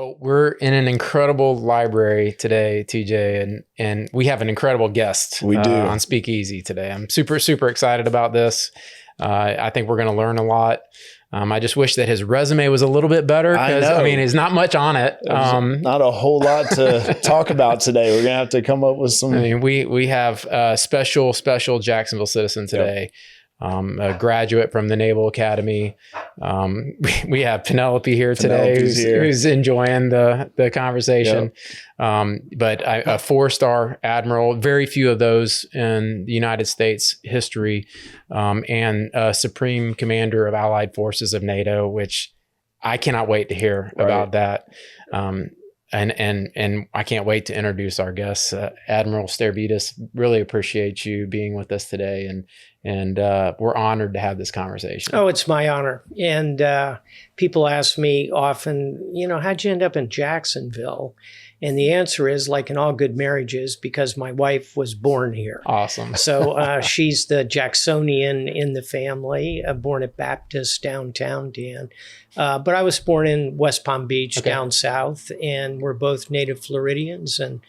Well, we're in an incredible library today, TJ, and we have an incredible guest We do. On Speak Easy today. I'm super, super excited about this. I think we're going to learn a lot. I just wish that his resume was a little bit better because, I mean, there's not much on it. Not a whole lot to talk about today. We're going to have to come up with some. I mean, we have a special Jacksonville citizen today. Yep. A graduate from the Naval Academy. We have Penelope here today who's enjoying the conversation. Yep. But a 4-star admiral, very few of those in the United States history, and a supreme commander of allied forces of NATO, which I cannot wait to hear about that. And I can't wait to introduce our guest, Admiral Stavridis. Really appreciate you being with us today, and we're honored to have this conversation. Oh, it's my honor. And people ask me often, how'd you end up in Jacksonville? And the answer is, like in all good marriages, because my wife was born here. Awesome. So she's the Jacksonian in the family, born at Baptist downtown, Dan. But I was born in West Palm Beach, down south, and we're both native Floridians and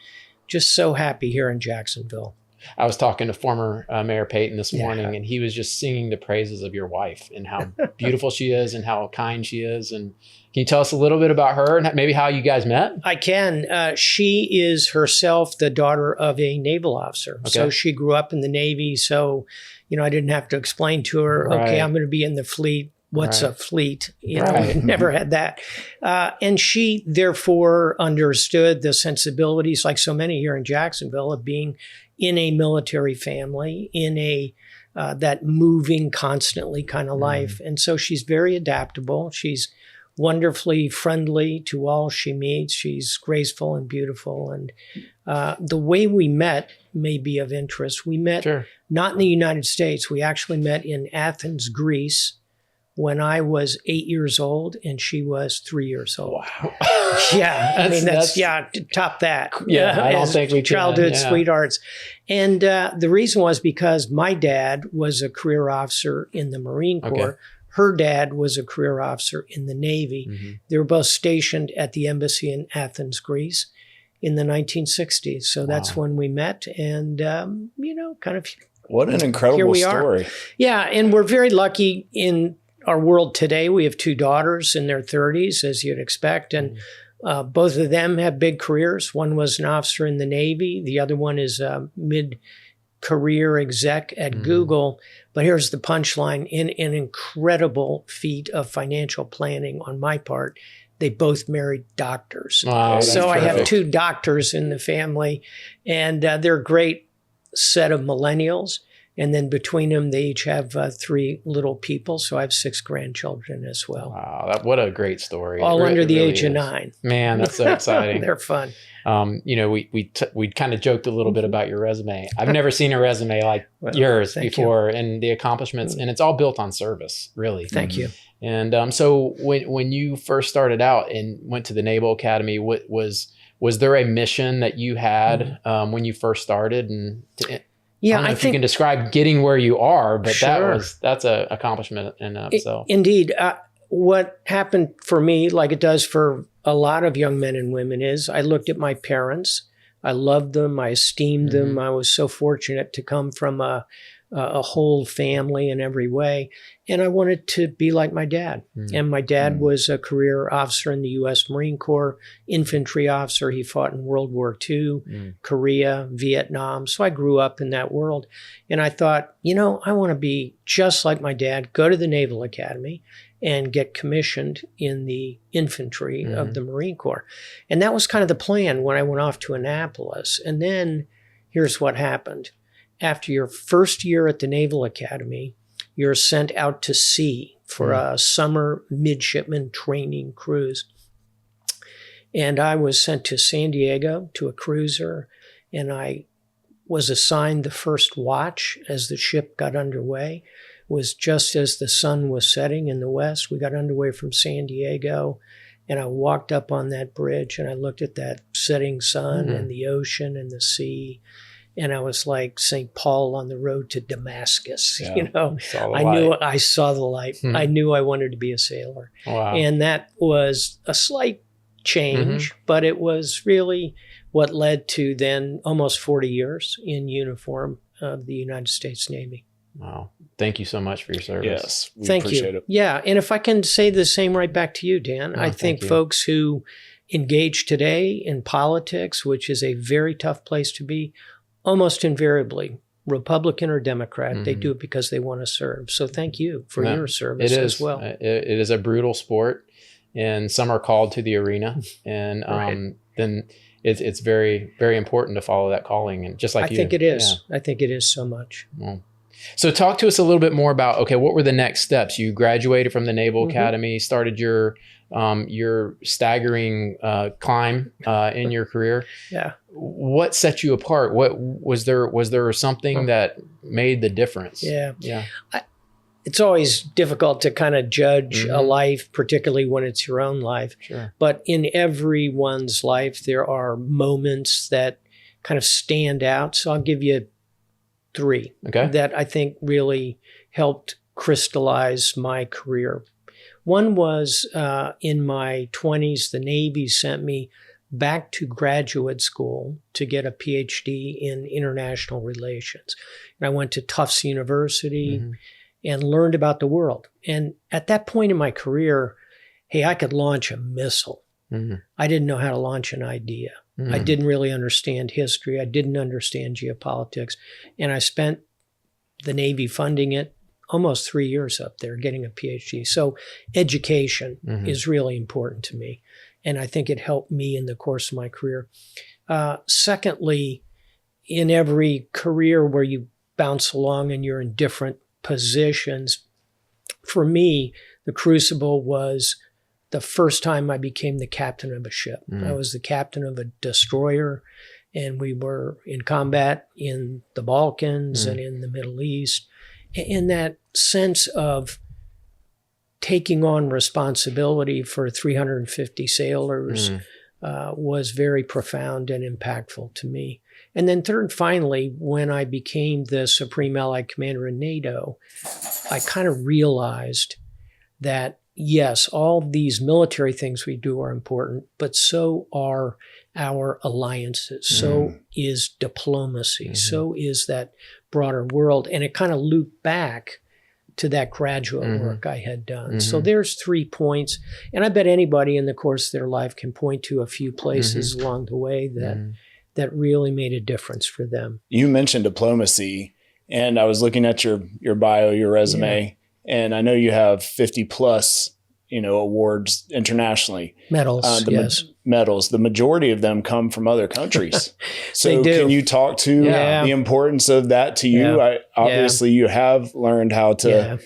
just so happy here in Jacksonville. I was talking to former Mayor Payton this morning, and he was just singing the praises of your wife and how beautiful she is and how kind she is. And can you tell us a little bit about her and maybe how you guys met? I can. She is herself the daughter of a naval officer. Okay. So she grew up in the Navy. So, I didn't have to explain to her, okay, I'm going to be in the fleet. What's a fleet? Never had that. And she therefore understood the sensibilities, like so many here in Jacksonville, of being in a military family, in a that moving constantly kind of life. And so she's very adaptable. She's wonderfully friendly to all she meets. She's graceful and beautiful. And the way we met may be of interest. We met not in the United States. We actually met in Athens, Greece, when I was 8 years old and she was 3 years old. Wow. Yeah. I mean, that's top that. Yeah. I don't think we can. Childhood sweethearts. And the reason was because my dad was a career officer in the Marine Corps. Okay. Her dad was a career officer in the Navy. Mm-hmm. They were both stationed at the embassy in Athens, Greece in the 1960s. So that's when we met and, kind of. What an incredible story. Yeah. And we're very lucky in our world today. We have 2 daughters in their 30s, as you'd expect. And both of them have big careers. One was an officer in the Navy. The other one is a mid-career exec at Google. But here's the punchline. In an incredible feat of financial planning on my part, they both married doctors. Wow, so I have 2 doctors in the family, and they're a great set of millennials. And then between them, they each have 3 little people. So I have 6 grandchildren as well. Wow, what a great story. All under the age of 9. Man, that's so exciting. They're fun. We kind of joked a little bit about your resume. I've never seen a resume like yours before, and the accomplishments, and it's all built on service, really. Thank you. And so when you first started out and went to the Naval Academy, was there a mission that you had when you first started? Yeah, I don't know if you can describe getting where you are, but that's an accomplishment in itself. Indeed. What happened for me, like it does for a lot of young men and women, is I looked at my parents. I loved them. I esteemed them. I was so fortunate to come from a whole family in every way. And I wanted to be like my dad. And my dad was a career officer in the U.S. Marine Corps, infantry officer. He fought in World War II, Korea, Vietnam. So I grew up in that world. And I thought, I want to be just like my dad, go to the Naval Academy and get commissioned in the infantry of the Marine Corps. And that was kind of the plan when I went off to Annapolis. And then here's what happened. After your first year at the Naval Academy, you're sent out to sea for a summer midshipman training cruise. And I was sent to San Diego to a cruiser, and I was assigned the first watch as the ship got underway. It was just as the sun was setting in the west. We got underway from San Diego, and I walked up on that bridge, and I looked at that setting sun and the ocean and the sea. And I was like St. Paul on the road to Damascus, I saw the light. I knew I wanted to be a sailor. Wow. And that was a slight change, but it was really what led to then almost 40 years in uniform of the United States Navy. Wow. Thank you so much for your service. Yes. We Thank appreciate you. it. Yeah. And if I can say the same right back to you, Dan, I think folks who engage today in politics, which is a very tough place to be, almost invariably, Republican or Democrat, they do it because they want to serve. So thank you for your service as well. It is a brutal sport, and some are called to the arena, and then it's very, very important to follow that calling. And just like I think it is. Yeah. I think it is so much. Well, so talk to us a little bit more about, okay, what were the next steps? You graduated from the Naval Academy, started your staggering climb in your career. Yeah. What set you apart? What was there something that made the difference? Yeah. Yeah. It's always difficult to kind of judge a life, particularly when it's your own life. Sure. But in everyone's life, there are moments that kind of stand out. So I'll give you 3 that I think really helped crystallize my career. One was in my 20s, the Navy sent me back to graduate school to get a PhD in international relations. And I went to Tufts University and learned about the world. And at that point in my career, hey, I could launch a missile. I didn't know how to launch an idea. I didn't really understand history. I didn't understand geopolitics. And I spent the Navy funding it almost 3 years up there getting a PhD. So education is really important to me. And I think it helped me in the course of my career. Secondly, in every career where you bounce along and you're in different positions, for me, the crucible was the first time I became the captain of a ship. I was the captain of a destroyer, and we were in combat in the Balkans and in the Middle East. And that sense of taking on responsibility for 350 sailors was very profound and impactful to me. And then third, finally, when I became the Supreme Allied Commander in NATO, I kind of realized that, yes, all these military things we do are important, but so are our alliances. So is diplomacy. So is that broader world. And it kind of looped back to that graduate work I had done. So there's 3 points. And I bet anybody in the course of their life can point to a few places along the way that really made a difference for them. You mentioned diplomacy, and I was looking at your bio, your resume, and I know you have 50 plus, awards internationally. Medals, yes. Medals. The majority of them come from other countries. So They do. Can you talk to the importance of that to you? Obviously, you have learned how to,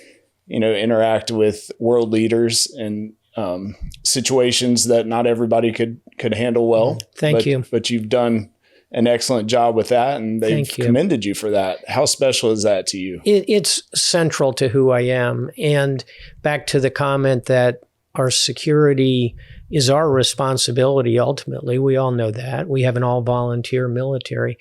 interact with world leaders and situations that not everybody could handle well. Thank you. But you've done an excellent job with that, and they've commended you for that. How special is that to you? It's central to who I am. And back to the comment that our security is our responsibility ultimately. We all know that. We have an all-volunteer military.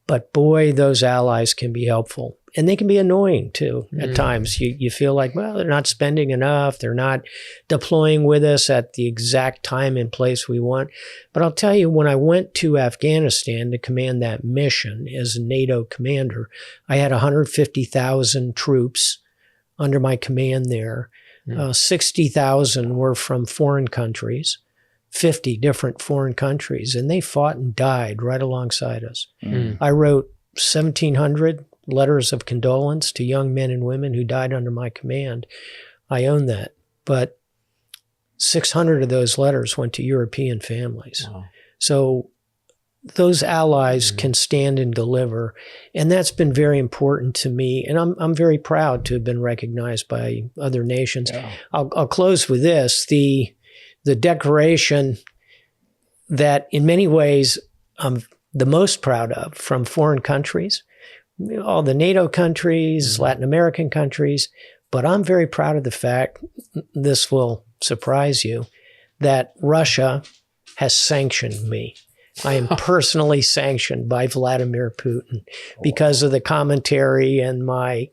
But boy, those allies can be helpful. And they can be annoying too at times. You feel like, well, they're not spending enough. They're not deploying with us at the exact time and place we want. But I'll tell you, when I went to Afghanistan to command that mission as a NATO commander, I had 150,000 troops under my command there. 60,000 were from foreign countries, 50 different foreign countries, and they fought and died right alongside us. I wrote 1,700 letters of condolence to young men and women who died under my command. I own that. But 600 of those letters went to European families. Wow. So those allies can stand and deliver. And that's been very important to me. And I'm very proud to have been recognized by other nations. Yeah. I'll close with this. The declaration that in many ways I'm the most proud of from foreign countries, all the NATO countries, Latin American countries, but I'm very proud of the fact, this will surprise you, that Russia has sanctioned me. I am personally sanctioned by Vladimir Putin because of the commentary and my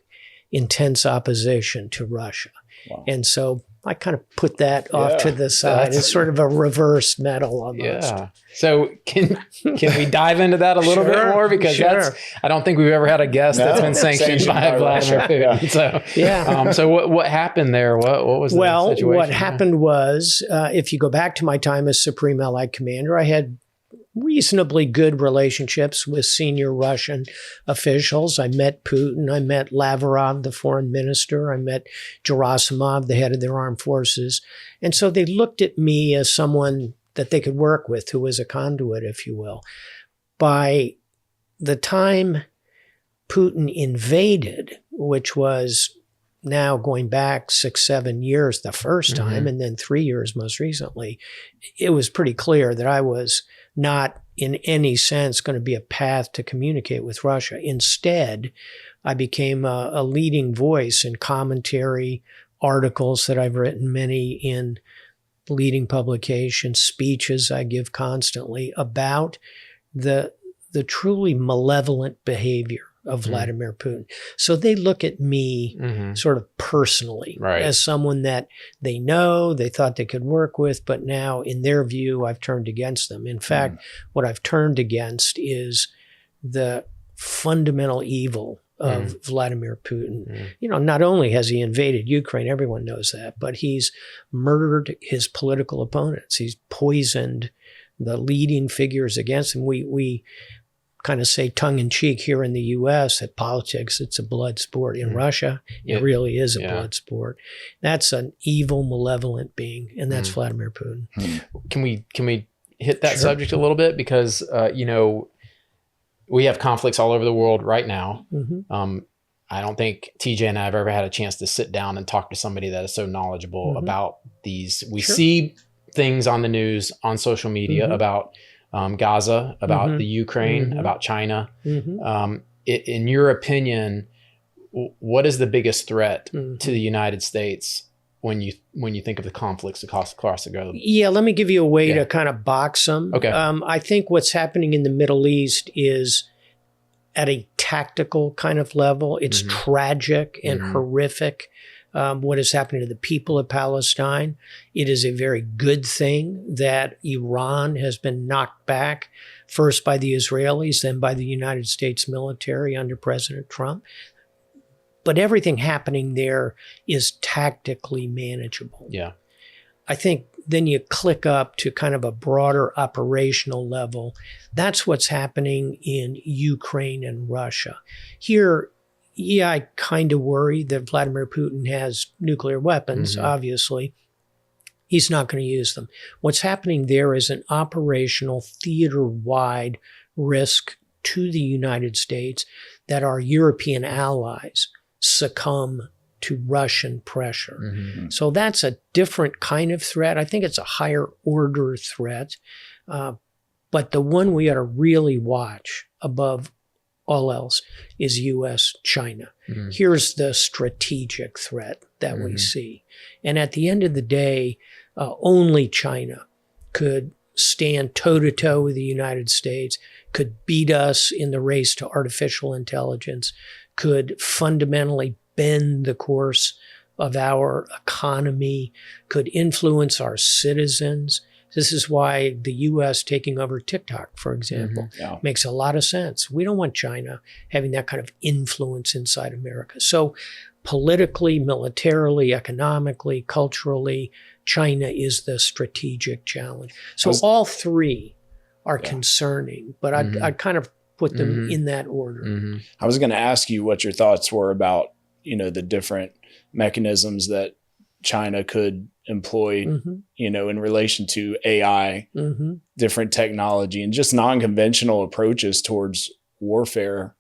intense opposition to Russia. Wow. And so I kind of put that off to the side. It's sort of a reverse medal almost. Yeah. So can we dive into that a little bit more? Because I don't think we've ever had a guest that's been sanctioned by Vladimir Putin. Yeah. So what happened there? What was the situation? Well, what happened was, if you go back to my time as Supreme Allied Commander, I had reasonably good relationships with senior Russian officials. I met Putin. I met Lavrov, the foreign minister. I met Gerasimov, the head of their armed forces. And so they looked at me as someone that they could work with, who was a conduit, if you will. By the time Putin invaded, which was now going back 6-7 years the first time, and then 3 years most recently, it was pretty clear that I was not in any sense going to be a path to communicate with Russia. Instead, I became a leading voice in commentary, articles that I've written, many in leading publications, speeches I give constantly about the truly malevolent behavior of Vladimir Putin. So they look at me sort of personally as someone that they know, they thought they could work with, but now in their view, I've turned against them. In fact, what I've turned against is the fundamental evil of Vladimir Putin. You know, not only has he invaded Ukraine, everyone knows that, but he's murdered his political opponents. He's poisoned the leading figures against him. We kind of say tongue-in-cheek here in the U.S. that politics, it's a blood sport. In Russia, it really is a blood sport. That's an evil, malevolent being, and that's Vladimir Putin. Can we hit that subject a little bit? Because, you know, we have conflicts all over the world right now. I don't think TJ and I have ever had a chance to sit down and talk to somebody that is so knowledgeable about these. We see things on the news, on social media about Gaza, about the Ukraine, about China. In your opinion, what is the biggest threat to the United States when you think of the conflicts across the globe? Yeah, let me give you a way to kind of box them. Okay. I think what's happening in the Middle East is at a tactical kind of level. It's tragic and horrific. What is happening to the people of Palestine. It is a very good thing that Iran has been knocked back, first by the Israelis, then by the United States military under President Trump. But everything happening there is tactically manageable. Yeah. I think then you click up to kind of a broader operational level. That's what's happening in Ukraine and Russia. Here, yeah, I kind of worry that Vladimir Putin has nuclear weapons, obviously. He's not going to use them. What's happening there is an operational theater-wide risk to the United States that our European allies succumb to Russian pressure. So that's a different kind of threat. I think it's a higher order threat. But the one we ought to really watch above all else is U.S.-China. Here's the strategic threat that we see. And at the end of the day, only China could stand toe-to-toe with the United States, could beat us in the race to artificial intelligence, could fundamentally bend the course of our economy, could influence our citizens. This is why the U.S. taking over TikTok, for example, makes a lot of sense. We don't want China having that kind of influence inside America. So politically, militarily, economically, culturally, China is the strategic challenge. So all three are concerning, but I'd kind of put them in that order. I was going to ask you what your thoughts were about, you know, the different mechanisms that China could employ, you know, in relation to AI, different technology, and just non-conventional approaches towards warfare.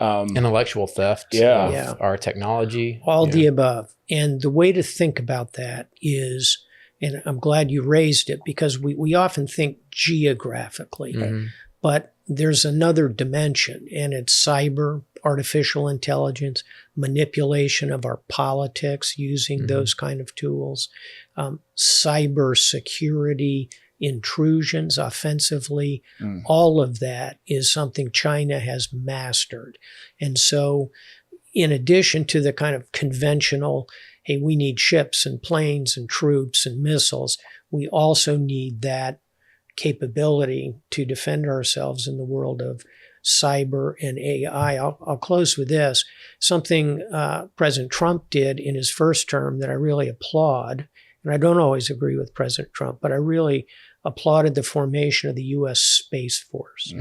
Intellectual theft of our technology. All the above. And the way to think about that is, and I'm glad you raised it, because we often think geographically, but there's another dimension, and it's cyber, artificial intelligence, manipulation of our politics using those kind of tools, cyber security, intrusions offensively. All of that is something China has mastered. And so in addition to the kind of conventional hey, we need ships and planes and troops and missiles. We also need that capability to defend ourselves in the world of cyber and AI. I'll close with this. Something President Trump did in his first term that I really applaud, and I don't always agree with President Trump, but I really applauded the formation of the U.S. Space Force.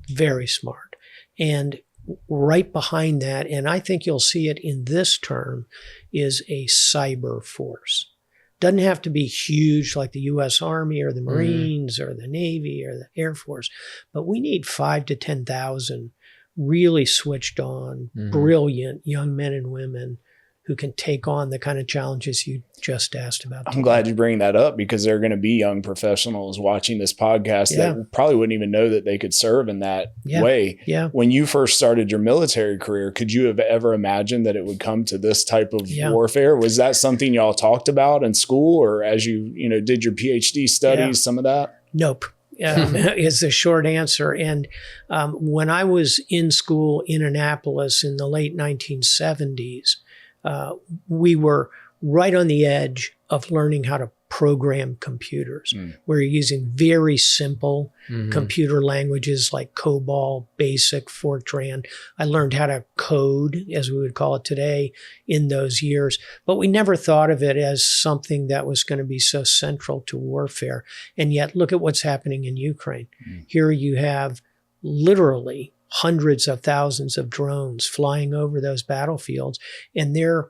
Very smart. And right behind that, and I think you'll see it in this term, is a cyber force. Doesn't have to be huge like the U.S. Army or the Marines or the Navy or the Air Force, but we need 5,000 to 10,000 really switched on, brilliant young men and women who can take on the kind of challenges you just asked about. I'm glad you bring that up, because there are going to be young professionals watching this podcast that probably wouldn't even know that they could serve in that way. Yeah. When you first started your military career, could you have ever imagined that it would come to this type of warfare? Was that something y'all talked about in school, or as you did your PhD studies, some of that? Nope. Is the short answer. And when I was in school in Annapolis in the late 1970s, we were right on the edge of learning how to program computers. We're using very simple computer languages like COBOL, BASIC, Fortran. I learned how to code, as we would call it today, in those years. But we never thought of it as something that was going to be so central to warfare. And yet, look at what's happening in Ukraine. Here you have literally hundreds of thousands of drones flying over those battlefields, and their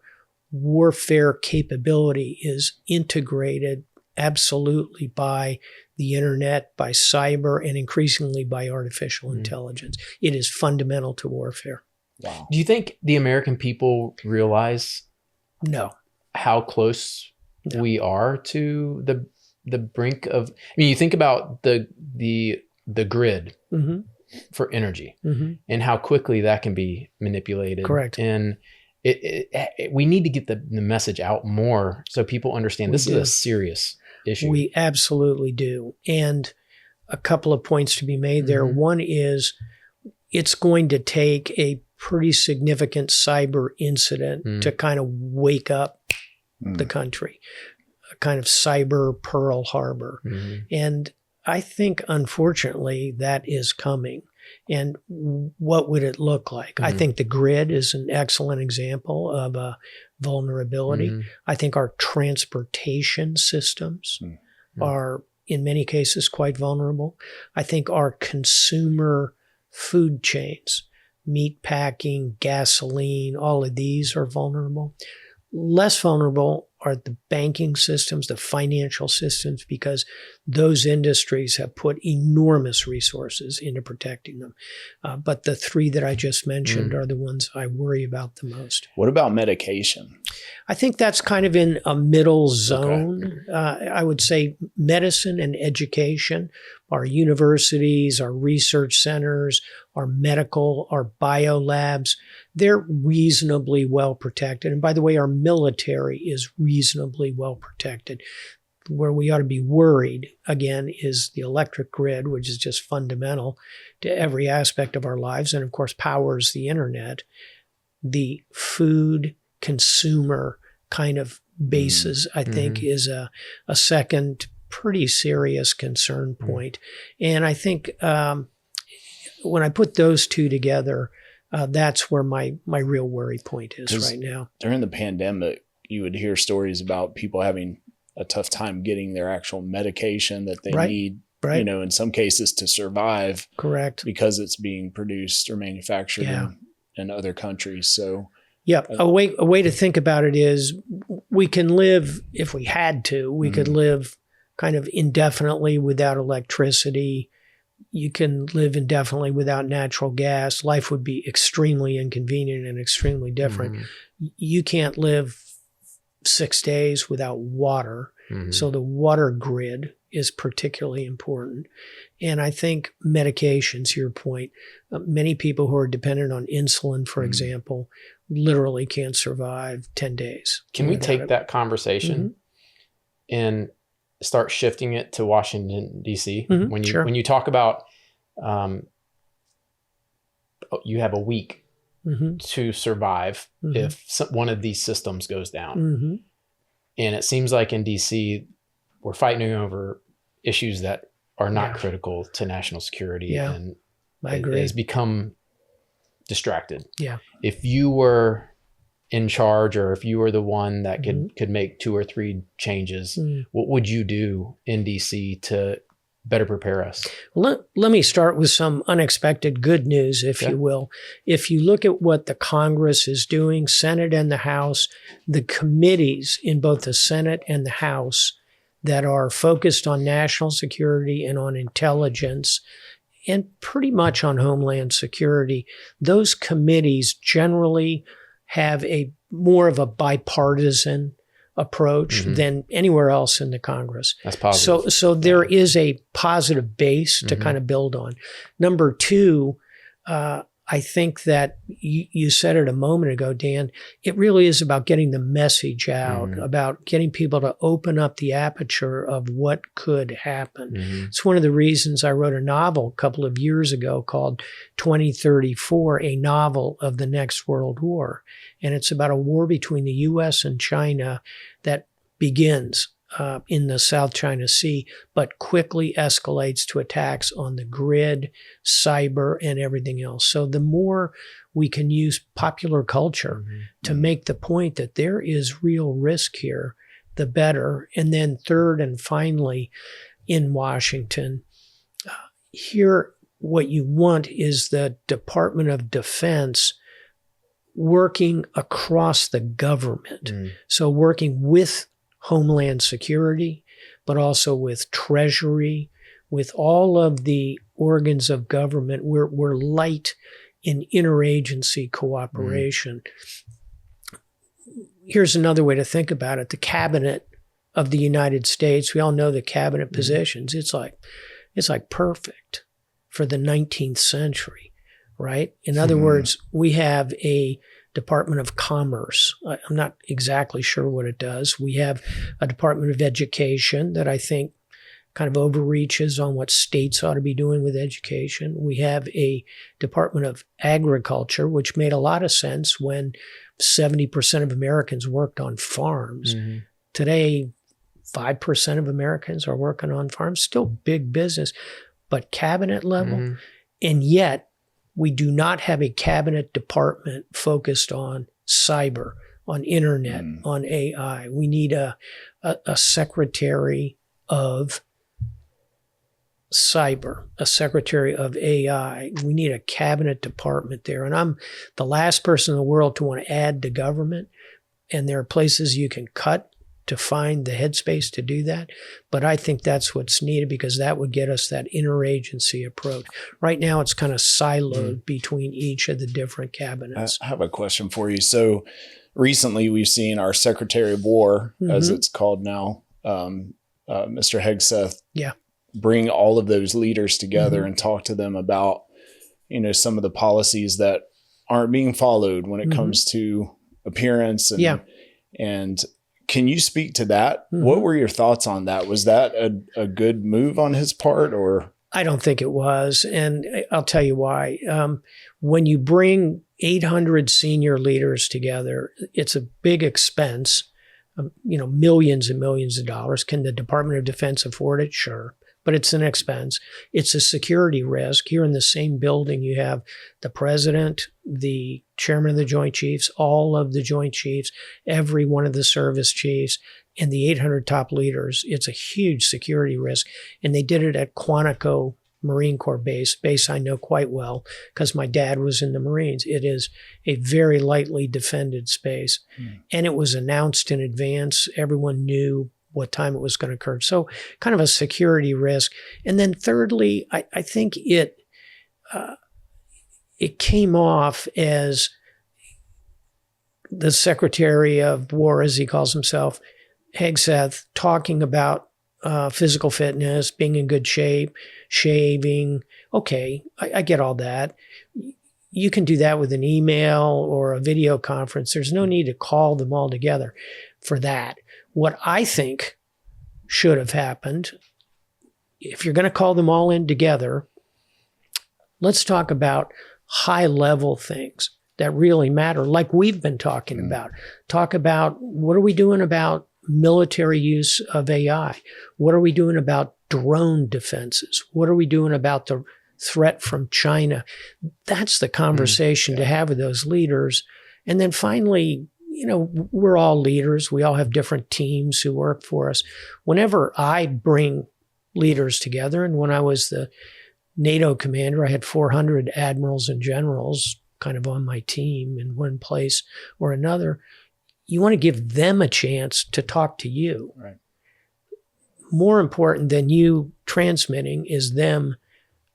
warfare capability is integrated absolutely by the internet, by cyber, and increasingly by artificial intelligence. It is fundamental to warfare. Wow. Do you think the American people realize how close we are to the brink of, you think about the grid for energy and how quickly that can be manipulated. Correct. And we need to get the message out more so people understand this is a serious issue. We absolutely do. And a couple of points to be made there. One is it's going to take a pretty significant cyber incident to kind of wake up the country, a kind of cyber Pearl Harbor. And I think, unfortunately, that is coming. And what would it look like? I think the grid is an excellent example of a vulnerability. I think our transportation systems are, in many cases, quite vulnerable. I think our consumer food chains, meat packing, gasoline, all of these are vulnerable. Less vulnerable are the banking systems, the financial systems, because those industries have put enormous resources into protecting them. But the three that I just mentioned are the ones I worry about the most. What about medication? I think that's kind of in a middle zone. I would say medicine and education, our universities, our research centers, our medical, our bio labs, they're reasonably well protected. And by the way, our military is reasonably well protected. Where we ought to be worried, again, is the electric grid, which is just fundamental to every aspect of our lives and, of course, powers the internet. The food consumer kind of basis, I think, is a second pretty serious concern point. And I think when I put those two together, that's where my real worry point is right now. During the pandemic, you would hear stories about people having a tough time getting their actual medication that they need, in some cases to survive. Correct. Because it's being produced or manufactured in other countries. So a way to think about it is we can live, if we had to, we could live kind of indefinitely without electricity. You can live indefinitely without natural gas. Life would be extremely inconvenient and extremely different. You can't live 6 days without water. So the water grid is particularly important. And I think medications, to your point, many people who are dependent on insulin, for example, literally can't survive 10 days. Can we take that conversation and start shifting it to Washington, D.C.? When you talk about you have a week to survive if one of these systems goes down. And it seems like in DC, we're fighting over issues that are not critical to national security. Yeah. And I agree. It has become distracted. Yeah. If you were in charge, or if you were the one that could make 2 or 3 changes, what would you do in DC to better prepare us? Let me start with some unexpected good news, if you will. If you look at what the Congress is doing, Senate and the House, the committees in both the Senate and the House that are focused on national security and on intelligence and pretty much on homeland security, those committees generally have a more of a bipartisan approach than anywhere else in the Congress. That's positive. So there is a positive base to kind of build on. Number 2, I think that you said it a moment ago, Dan, it really is about getting the message out, about getting people to open up the aperture of what could happen. It's one of the reasons I wrote a novel a couple of years ago called 2034, a novel of the next world war. And it's about a war between the U.S. and China that begins in the South China Sea, but quickly escalates to attacks on the grid, cyber, and everything else. So the more we can use popular culture to make the point that there is real risk here, the better. And then third and finally, in Washington, here what you want is the Department of Defense working across the government. So working with Homeland Security, but also with Treasury, with all of the organs of government. We're light in interagency cooperation. Here's another way to think about it. The cabinet of the United States, we all know the cabinet positions. It's like perfect for the 19th century, right? In other words, we have a Department of Commerce. I'm not exactly sure what it does. We have a Department of Education that I think kind of overreaches on what states ought to be doing with education. We have a Department of Agriculture, which made a lot of sense when 70% of Americans worked on farms. Today, 5% of Americans are working on farms. Still big business, but cabinet level. And yet, we do not have a cabinet department focused on cyber, on internet, on AI. We need a secretary of cyber, a secretary of AI. We need a cabinet department there. And I'm the last person in the world to want to add to government. And there are places you can cut to find the headspace to do that. But I think that's what's needed because that would get us that interagency approach. Right now, it's kind of siloed between each of the different cabinets. I have a question for you. So recently, we've seen our Secretary of War, as it's called now, Mr. Hegseth, bring all of those leaders together and talk to them about, some of the policies that aren't being followed when it comes to appearance and can you speak to that? What were your thoughts on that? Was that a good move on his part, or? I don't think it was. And I'll tell you why. When you bring 800 senior leaders together, it's a big expense, millions and millions of dollars. Can the Department of Defense afford it? Sure. But it's an expense. It's a security risk. Here in the same building, you have the president, the chairman of the Joint Chiefs, all of the Joint Chiefs, every one of the service chiefs, and the 800 top leaders. It's a huge security risk. And they did it at Quantico Marine Corps base I know quite well because my dad was in the Marines. It is a very lightly defended space. And it was announced in advance. Everyone knew what time it was going to occur. So kind of a security risk. And then thirdly, I think it came off as the Secretary of War, as he calls himself, Hegseth, talking about physical fitness, being in good shape, shaving. Okay, I get all that. You can do that with an email or a video conference. There's no need to call them all together for that. What I think should have happened, if you're going to call them all in together, let's talk about high-level things. that really matter, like we've been talking about. Talk about what are we doing about military use of AI? What are we doing about drone defenses? What are we doing about the threat from China? That's the conversation to have with those leaders. And then finally, we're all leaders. We all have different teams who work for us. Whenever I bring leaders together, and when I was the NATO commander, I had 400 admirals and generals kind of on my team in one place or another. You want to give them a chance to talk to you. Right. More important than you transmitting is them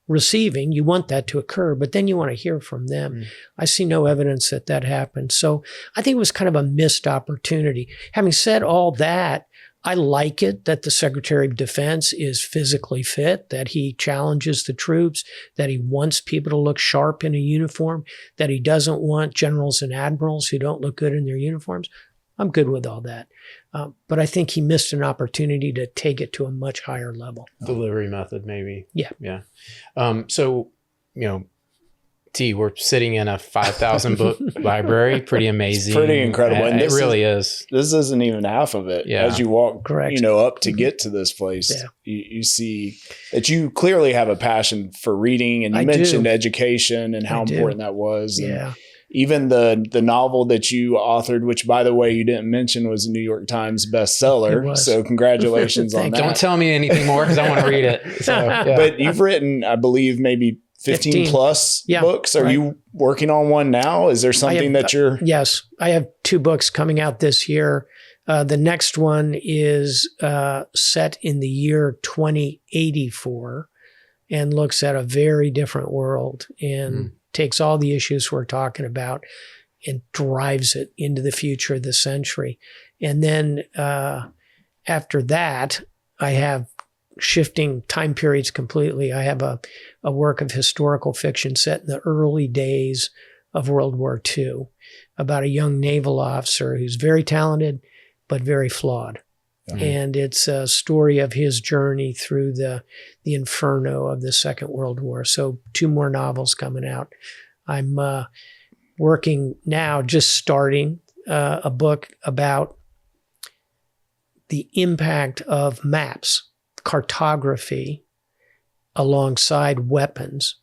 receiving. You want that to occur, but then you want to hear from them. I see no evidence that that happened. So I think it was kind of a missed opportunity. Having said all that, I like it that the Secretary of Defense is physically fit, that he challenges the troops, that he wants people to look sharp in a uniform, that he doesn't want generals and admirals who don't look good in their uniforms. I'm good with all that. But I think he missed an opportunity to take it to a much higher level. Delivery method, maybe. Yeah. Yeah. So, T, we're sitting in a 5,000 book library. Pretty amazing. It's pretty incredible. And it really is. This isn't even half of it. Yeah. As you walk, Correct. Up to get to this place, you see that you clearly have a passion for reading, and you mentioned education and how important that was. And even the novel that you authored, which, by the way, you didn't mention, was a New York Times bestseller. So congratulations on that. Don't tell me anything more because I want to read it. So, But you've written, I believe, maybe 15 plus books. Are you working on one now? Is there something that you're... Yes, I have 2 books coming out this year. The next one is set in the year 2084 and looks at a very different world and takes all the issues we're talking about and drives it into the future of the century. And then after that, I have shifting time periods completely. I have a work of historical fiction set in the early days of World War II about a young naval officer who's very talented, but very flawed. And it's a story of his journey through the inferno of the Second World War. So 2 more novels coming out. I'm working now, just starting a book about the impact of maps, cartography, alongside weapons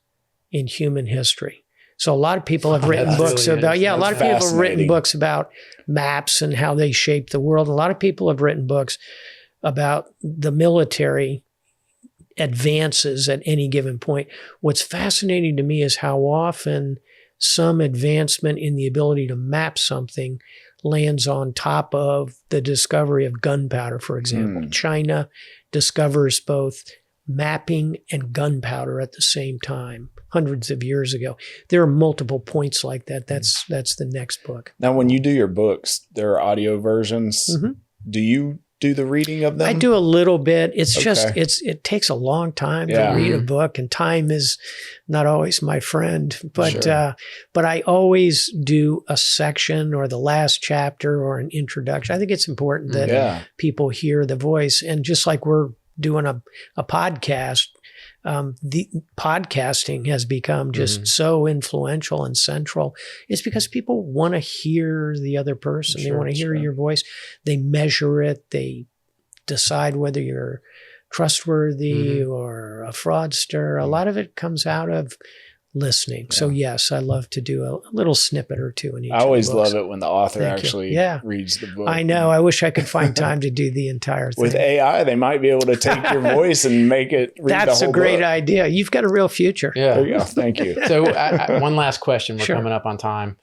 in human history. So a lot of people have written books about, a lot of people have written books about maps and how they shape the world. A lot of people have written books about the military advances at any given point. What's fascinating to me is how often some advancement in the ability to map something lands on top of the discovery of gunpowder, for example. China discovers both mapping and gunpowder at the same time, hundreds of years ago. There are multiple points like that. That's the next book. Now, when you do your books, there are audio versions. Do you do the reading of them? I do a little bit. It's just, it takes a long time to read a book, and time is not always my friend, but I always do a section or the last chapter or an introduction. I think it's important that people hear the voice. And just like we're doing a podcast, the podcasting has become just so influential and central. It's because people want to hear the other person. They want to hear your voice. They measure it. They decide whether you're trustworthy or a fraudster. A lot of it comes out of listening. So yes, I love to do a little snippet or 2 in each. I always love it when the author actually reads the book. I know. I wish I could find time to do the entire thing. With AI, they might be able to take your voice and make it read the whole book. That's a great idea. You've got a real future. Yeah. There you go. Thank you. So one last question. We're coming up on time.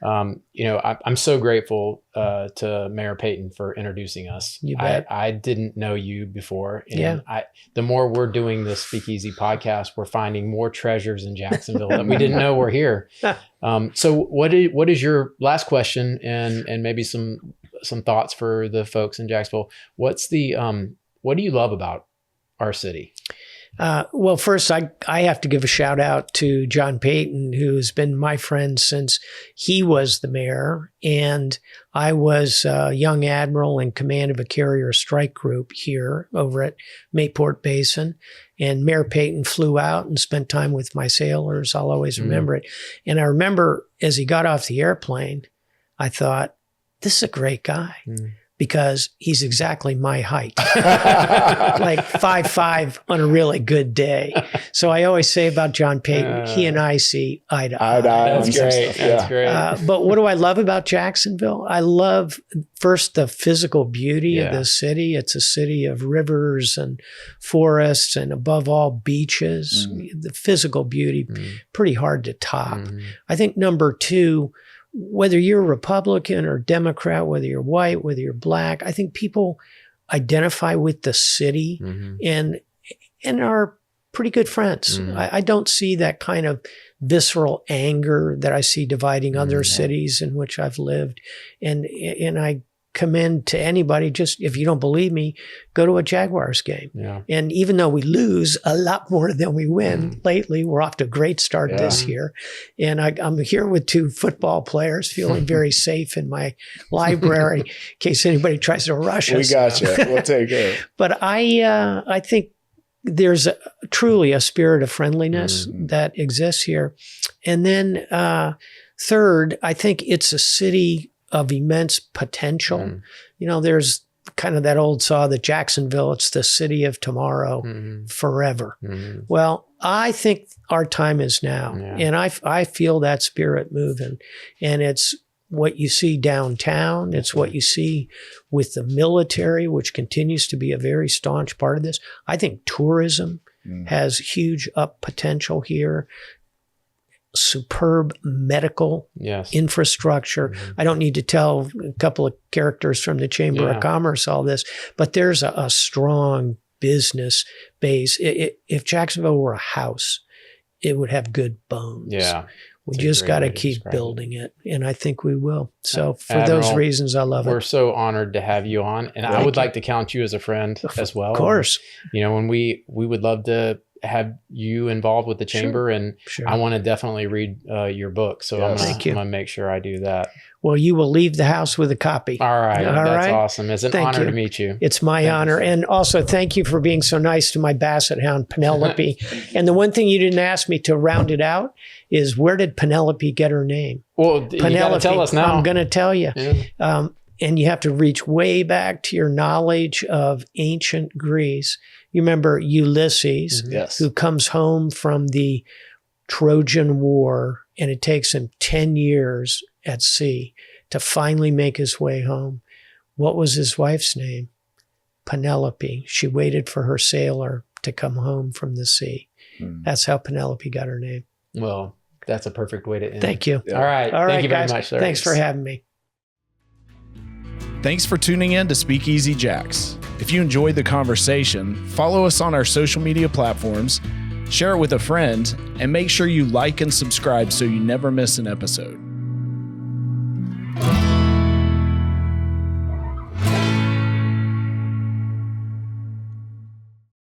I'm so grateful to Mayor Payton for introducing us. You bet. I didn't know you before. And the more we're doing this Speak Easy podcast, we're finding more treasures in Jacksonville that we didn't know were here. So what is your last question and maybe some thoughts for the folks in Jacksonville? What do you love about our city? Well, first, I have to give a shout out to John Payton, who's been my friend since he was the mayor. And I was a young admiral in command of a carrier strike group here over at Mayport Basin. And Mayor Payton flew out and spent time with my sailors. I'll always remember it. And I remember as he got off the airplane, I thought, this is a great guy. Because he's exactly my height, like 5'5" on a really good day. So I always say about John Payton, he and I see eye to eye. That's great. That's great. But what do I love about Jacksonville? I love first the physical beauty of the city. It's a city of rivers and forests and above all beaches. The physical beauty, pretty hard to top. I think number two, whether you're Republican or Democrat, whether you're white, whether you're black, I think people identify with the city and are pretty good friends. I don't see that kind of visceral anger that I see dividing other cities in which I've lived. And I commend to anybody, just if you don't believe me, go to a Jaguars game. And even though we lose a lot more than we win lately, we're off to a great start this year. And I'm here with two football players, feeling very safe in my library in case anybody tries to rush us. We got you. We'll take it. But I think there's truly a spirit of friendliness that exists here. And then third, I think it's a city of immense potential. You know, there's kind of that old saw that Jacksonville, it's the city of tomorrow forever. Well, I think our time is now. And I feel that spirit moving. And it's what you see downtown. It's what you see with the military, which continues to be a very staunch part of this. I think tourism has huge up potential here. Superb medical infrastructure. I don't need to tell a couple of characters from the Chamber of Commerce all this, but there's a strong business base. If Jacksonville were a house, it would have good bones. We just got to keep building it, and I think we will. So for Admiral, those reasons, I love it. We're so honored to have you on, and I would like to count you as a friend as well. Of course. You know, when we would love to have you involved with the chamber, and I want to definitely read your book. So I'm going to make sure I do that. Well, you will leave the house with a copy. All right. That's awesome. It's an honor to meet you. It's my honor. And also thank you for being so nice to my basset hound, Penelope. And the one thing you didn't ask me to round it out is, where did Penelope get her name? Well, Penelope, you gotta tell us now. I'm going to tell you. And you have to reach way back to your knowledge of ancient Greece. You remember Ulysses, who comes home from the Trojan War, and it takes him 10 years at sea to finally make his way home. What was his wife's name? Penelope. She waited for her sailor to come home from the sea. That's how Penelope got her name. Well, that's a perfect way to end. Thank you. All right. Thank you very much, sir. Thanks for having me. Thanks for tuning in to Speak Easy Jax. If you enjoyed the conversation, follow us on our social media platforms, share it with a friend, and make sure you like and subscribe so you never miss an episode.